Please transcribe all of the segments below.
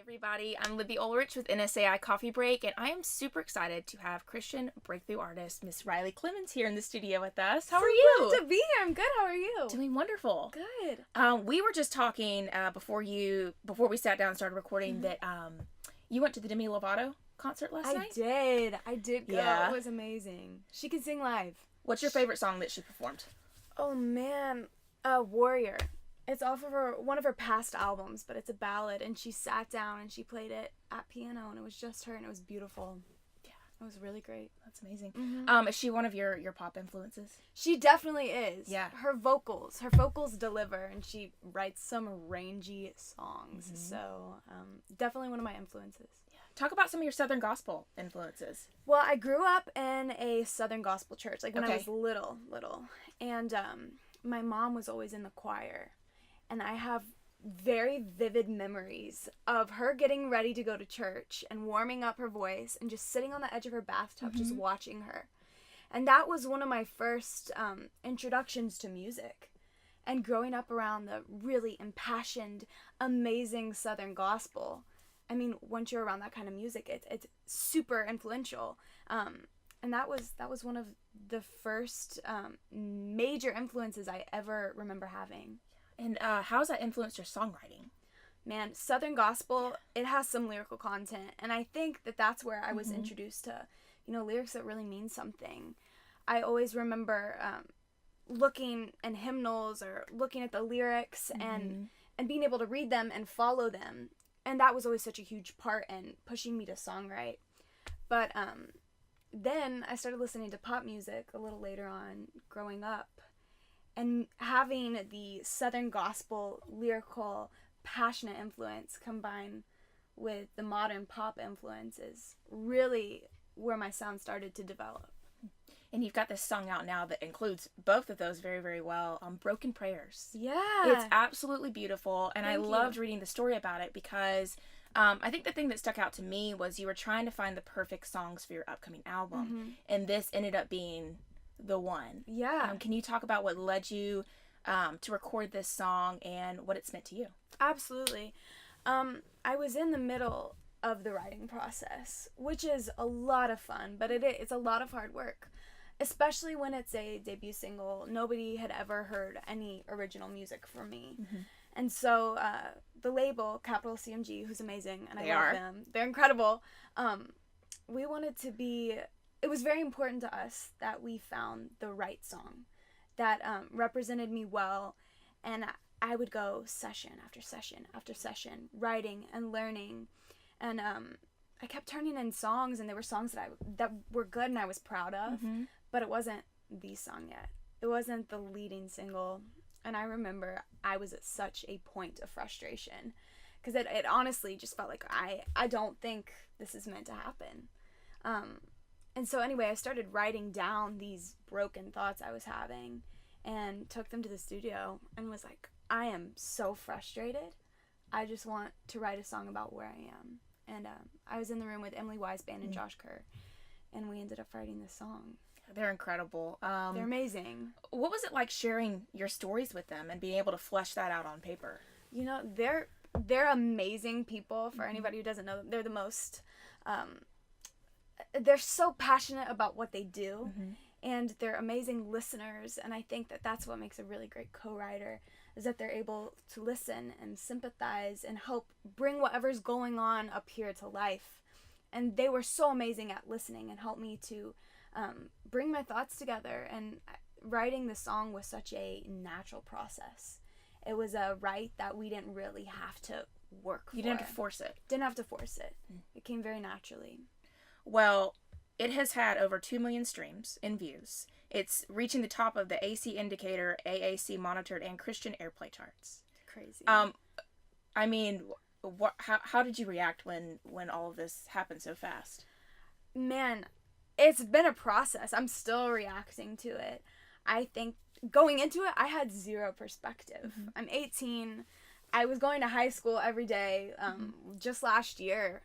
everybody. I'm Libby Ulrich with NSAI Coffee Break, and I am super excited to have Christian breakthrough artist Miss Riley Clemmons here in the studio with us. How are you? Glad to be here. I'm good. How are you? Doing wonderful. Good. We were just talking before we sat down and started recording that you went to the Demi Lovato concert last night? I did go. Yeah. It was amazing. She can sing live. What's your favorite song that she performed? Oh man, Warrior. It's off of one of her past albums, but it's a ballad, and she sat down and she played it at piano, and it was just her, and it was beautiful. Yeah, it was really great. That's amazing. Mm-hmm. Is she one of your pop influences? She definitely is. Yeah. Her vocals deliver, and she writes some rangy songs. Mm-hmm. So, definitely one of my influences. Yeah. Talk about some of your Southern gospel influences. Well, I grew up in a Southern gospel church, like when I Okay. was little, and my mom was always in the choir. And I have very vivid memories of her getting ready to go to church and warming up her voice and just sitting on the edge of her bathtub just watching her. And that was one of my first introductions to music. And growing up around the really impassioned, amazing Southern gospel, I mean, once you're around that kind of music, it's super influential. And that was one of the first major influences I ever remember having. And how has that influenced your songwriting? Man, Southern gospel, it has some lyrical content, and I think that that's where I was introduced to, lyrics that really mean something. I always remember looking in hymnals or looking at the lyrics and being able to read them and follow them, and that was always such a huge part in pushing me to songwrite. But then I started listening to pop music a little later on, growing up. And having the Southern gospel, lyrical, passionate influence combined with the modern pop influence is really where my sound started to develop. And you've got this song out now that includes both of those very, very well. Broken Prayers. Yeah. It's absolutely beautiful. And Thank I you. loved reading the story about it because I think the thing that stuck out to me was you were trying to find the perfect songs for your upcoming album. And this ended up being the one. Yeah. Can you talk about what led you to record this song and what it's meant to you? Absolutely. I was in the middle of the writing process, which is a lot of fun, but it's a lot of hard work, especially when it's a debut single. Nobody had ever heard any original music from me. And so the label, Capitol CMG, who's amazing, and I love them. They're incredible. We wanted to be... It was very important to us that we found the right song that represented me well, and I would go session after session after session, writing and learning, and I kept turning in songs, and there were songs that were good and I was proud of, but it wasn't the song yet. It wasn't the leading single, and I remember I was at such a point of frustration, because it honestly just felt like I don't think this is meant to happen. And so anyway, I started writing down these broken thoughts I was having and took them to the studio and was like, I am so frustrated. I just want to write a song about where I am. And I was in the room with Emily Weisband and Josh Kerr, and we ended up writing this song. They're incredible. They're amazing. What was it like sharing your stories with them and being able to flesh that out on paper? They're amazing people. For anybody who doesn't know them, they're the most... they're so passionate about what they do, and they're amazing listeners, and I think that that's what makes a really great co-writer, is that they're able to listen and sympathize and help bring whatever's going on up here to life. And they were so amazing at listening and helped me to bring my thoughts together, and writing the song was such a natural process. It was a write that we didn't really have to work for. You didn't have to force it. Didn't have to force it. It came very naturally. Well, it has had over 2 million streams and views. It's reaching the top of the AC Indicator, AAC monitored, and Christian Airplay charts. Crazy. I mean, how did you react when all of this happened so fast? Man, it's been a process. I'm still reacting to it. I think going into it, I had zero perspective. I'm 18. I was going to high school every day just last year.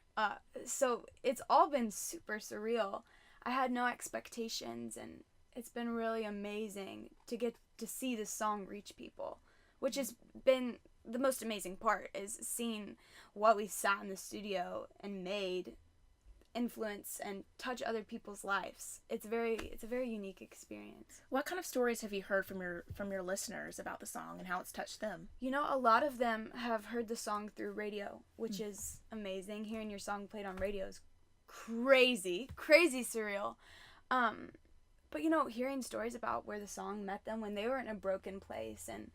So it's all been super surreal. I had no expectations, and it's been really amazing to get to see this song reach people, which has been the most amazing part is seeing what we sat in the studio and made influence and touch other people's lives. It's a very unique experience. What kind of stories have you heard from your listeners about the song and how it's touched them? You know, a lot of them have heard the song through radio, which is amazing. Hearing your song played on radio is crazy surreal. But you know, hearing stories about where the song met them when they were in a broken place, and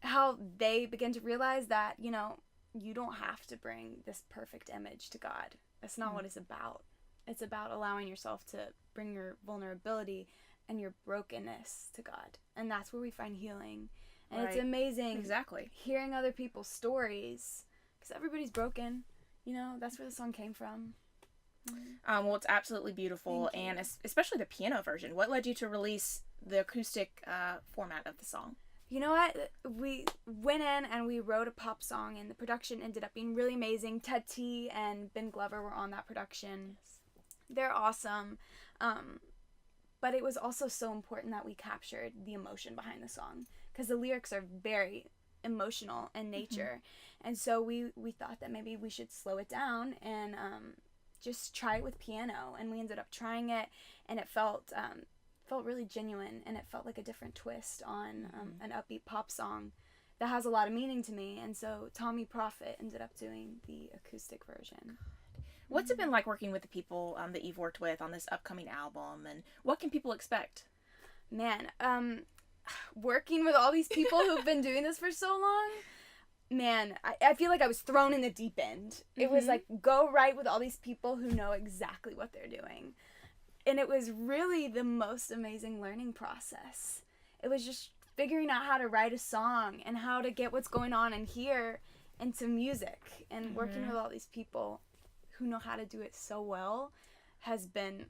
how they begin to realize that, you know, you don't have to bring this perfect image to God. That's not what it's about. It's about allowing yourself to bring your vulnerability and your brokenness to God. And that's where we find healing. And It's amazing hearing other people's stories, because everybody's broken. You know, that's where the song came from. Well, it's absolutely beautiful, and especially the piano version. What led you to release the acoustic format of the song? You know what? We went in and we wrote a pop song, and the production ended up being really amazing. Ted T and Ben Glover were on that production. They're awesome. But it was also so important that we captured the emotion behind the song, because the lyrics are very emotional in nature. And so we thought that maybe we should slow it down and just try it with piano. And we ended up trying it, and it felt really genuine, and it felt like a different twist on an upbeat pop song that has a lot of meaning to me. And so Tommy Prophet ended up doing the acoustic version. What's it been like working with the people that you've worked with on this upcoming album, and what can people expect? Man, working with all these people who've been doing this for so long, man, I feel like I was thrown in the deep end. It was like, go write with all these people who know exactly what they're doing. And it was really the most amazing learning process. It was just figuring out how to write a song and how to get what's going on in here into music. And working with all these people who know how to do it so well has been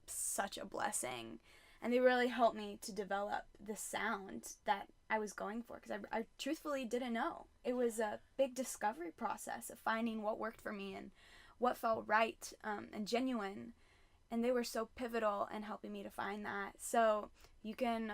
such a blessing. And they really helped me to develop the sound that I was going for, because I truthfully didn't know. It was a big discovery process of finding what worked for me and what felt right and genuine. And they were so pivotal in helping me to find that. So you can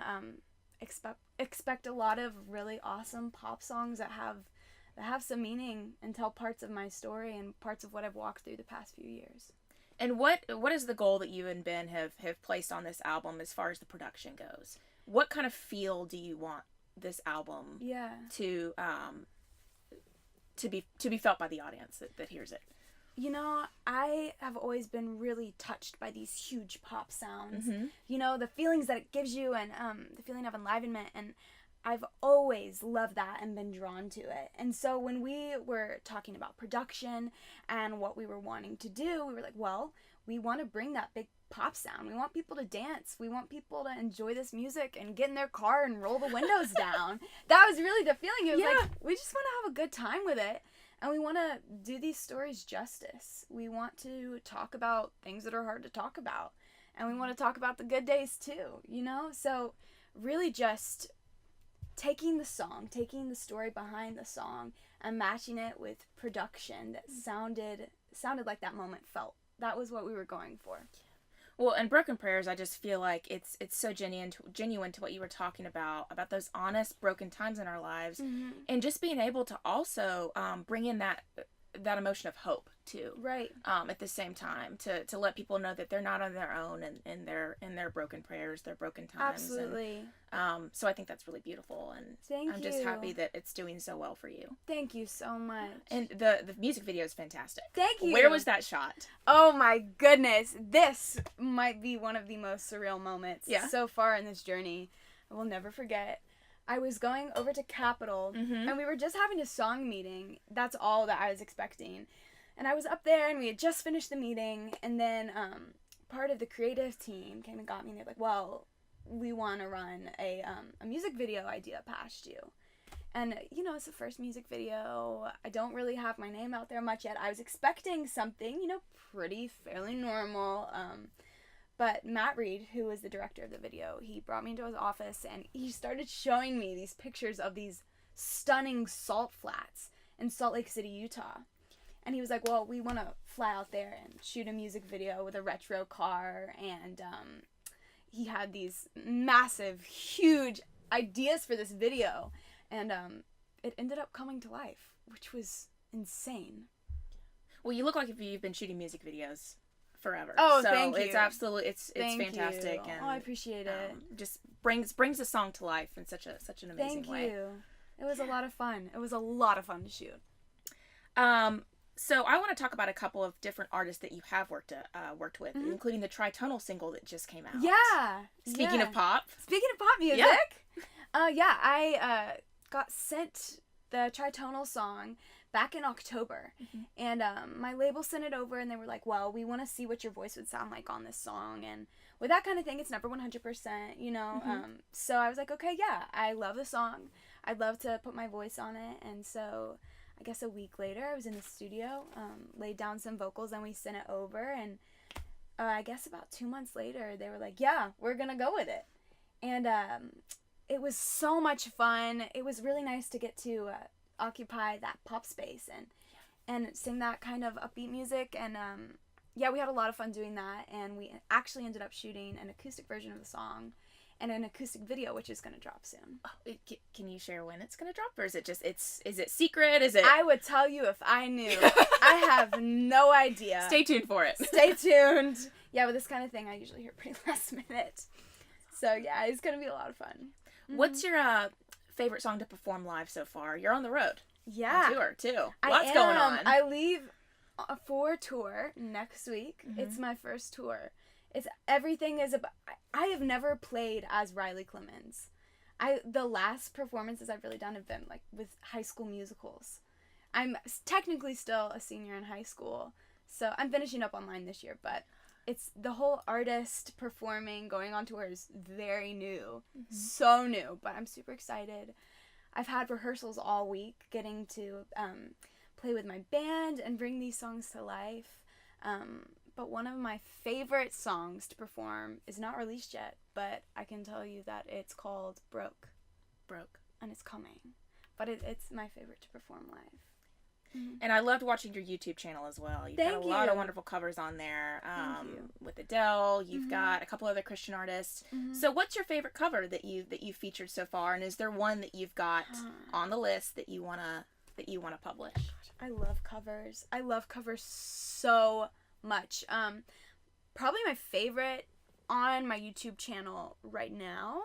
expect a lot of really awesome pop songs that have some meaning and tell parts of my story and parts of what I've walked through the past few years. And what is the goal that you and Ben have placed on this album as far as the production goes? What kind of feel do you want this album to be felt by the audience that hears it? You know, I have always been really touched by these huge pop sounds. You know, the feelings that it gives you, and the feeling of enlivenment, and I've always loved that and been drawn to it. And so when we were talking about production and what we were wanting to do, we were like, well, we want to bring that big pop sound. We want people to dance. We want people to enjoy this music and get in their car and roll the windows down. That was really the feeling. It was like, we just want to have a good time with it. And we want to do these stories justice. We want to talk about things that are hard to talk about. And we want to talk about the good days too, you know? So really just taking the song, taking the story behind the song, and matching it with production that sounded like that moment felt. That was what we were going for. Well, in Broken Prayers, I just feel like it's so genuine to what you were talking about those honest, broken times in our lives, and just being able to also bring in that emotion of hope too, right? At the same time, to let people know that they're not on their own in their broken prayers, their broken times. Absolutely. And, so I think that's really beautiful, and I'm just happy that it's doing so well for you. Thank you so much. And the music video is fantastic. Thank you. Where was that shot? Oh my goodness, this might be one of the most surreal moments so far in this journey. I will never forget. I was going over to Capitol, and we were just having a song meeting. That's all that I was expecting. And I was up there, and we had just finished the meeting, and then part of the creative team came and got me, and they're like, well, we want to run a music video idea past you. And, you know, it's the first music video. I don't really have my name out there much yet. I was expecting something, you know, fairly normal. But Matt Reed, who was the director of the video, he brought me into his office, and he started showing me these pictures of these stunning salt flats in Salt Lake City, Utah. And he was like, well, we want to fly out there and shoot a music video with a retro car. And he had these massive, huge ideas for this video. And it ended up coming to life, which was insane. Well, you look like if you've been shooting music videos forever. Oh, so thank you. It's absolutely it's fantastic, you. and I appreciate it. Just brings the song to life in such an amazing way. Thank you. It was a lot of fun. It was a lot of fun to shoot. So I want to talk about a couple of different artists that you have worked with, including the Tritonal single that just came out. Yeah. Speaking of pop. Speaking of pop music. Yeah. I got sent the Tritonal song back in October, and my label sent it over, and they were like, well, we want to see what your voice would sound like on this song, and with that kind of thing, it's never 100%, you know. So I was like, okay, yeah, I love the song. I'd love to put my voice on it, and so I guess a week later, I was in the studio, laid down some vocals, and we sent it over, and I guess about 2 months later, they were like, yeah, we're gonna go with it. And it was so much fun. It was really nice to get to occupy that pop space and sing that kind of upbeat music, and yeah, we had a lot of fun doing that, and we actually ended up shooting an acoustic version of the song and an acoustic video, which is going to drop soon. Oh, can you share when it's going to drop, or is it just is it secret? Is it? I would tell you if I knew. I have no idea. Stay tuned for it. Stay tuned. Yeah, with this kind of thing, I usually hear pretty last minute. So yeah, it's going to be a lot of fun. What's your favorite song to perform live so far? You're on the road. Yeah. On tour too. Lots going on. I leave for tour next week. It's my first tour. It's everything is about. I have never played as Riley Clemmons. The last performances I've really done have been like with High School Musicals. I'm technically still a senior in high school, so I'm finishing up online this year. But it's the whole artist performing, going on tour is very new, so new. But I'm super excited. I've had rehearsals all week, getting to play with my band and bring these songs to life. But one of my favorite songs to perform is not released yet, but I can tell you that it's called Broke. And it's coming. But it's my favorite to perform live. And I loved watching your YouTube channel as well. You've got a lot of wonderful covers on there. With Adele, you've got a couple other Christian artists. So what's your favorite cover that you've featured so far, and is there one that you've got on the list that you wanna publish? Gosh, I love covers. I love covers so much. Probably my favorite on my YouTube channel right now,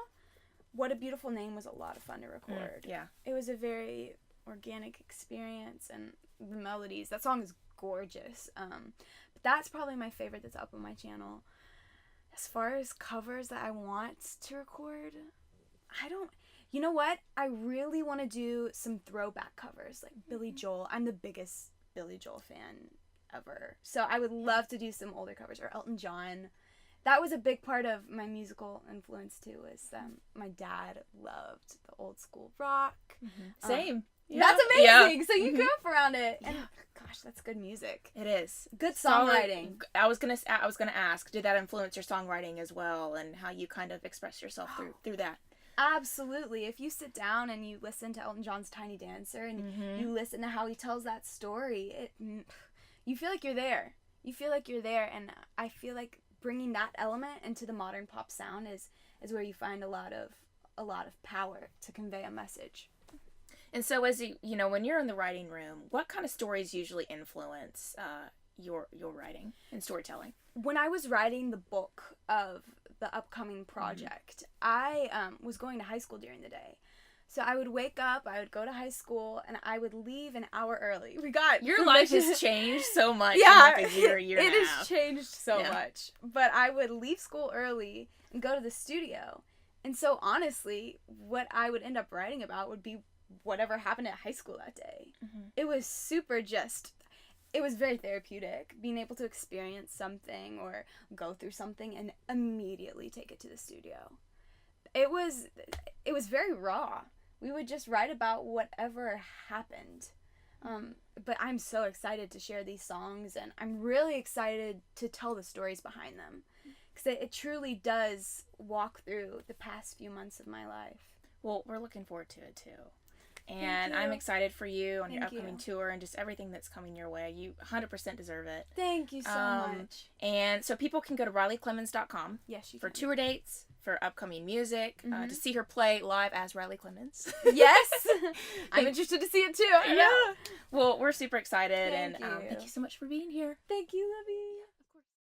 What a Beautiful Name, was a lot of fun to record. Yeah. It was a very organic experience, and the melodies, that song is gorgeous. But that's probably my favorite that's up on my channel. As far as covers that I want to record, you know what? I really want to do some throwback covers, like Billy Joel. I'm the biggest Billy Joel fan ever. So I would love to do some older covers, or Elton John. That was a big part of my musical influence too, was my dad loved the old school rock. Same. That's amazing. So you grew up around it. And gosh, that's good music. It is. Good songwriting. I was gonna ask, did that influence your songwriting as well, and how you kind of express yourself through that? Absolutely. If you sit down and you listen to Elton John's Tiny Dancer, and you listen to how he tells that story, you feel like you're there. And I feel like bringing that element into the modern pop sound is where you find a lot of power to convey a message. And so, as you know, when you're in the writing room, what kind of stories usually influence your writing and storytelling? When I was writing the book of the upcoming project, I was going to high school during the day. So I would wake up, I would go to high school, and I would leave an hour early. Your life has changed so much in like a year and a half. It has changed so much. But I would leave school early and go to the studio. And so honestly, what I would end up writing about would be whatever happened at high school that day. It was it was very therapeutic, being able to experience something or go through something and immediately take it to the studio. It was very raw. We would just write about whatever happened. But I'm so excited to share these songs, and I'm really excited to tell the stories behind them, because it truly does walk through the past few months of my life. Well, we're looking forward to it too. And I'm excited for you on your Thank upcoming tour and just everything that's coming your way. You 100% deserve it. Thank you so much. And so people can go to RileyClemmons.com Yes, you for can. tour dates, for upcoming music, to see her play live as Riley Clemmons. Yes! I'm interested to see it too. Yeah. Well, we're super excited, Thank and thank you so much for being here. Thank you, Libby.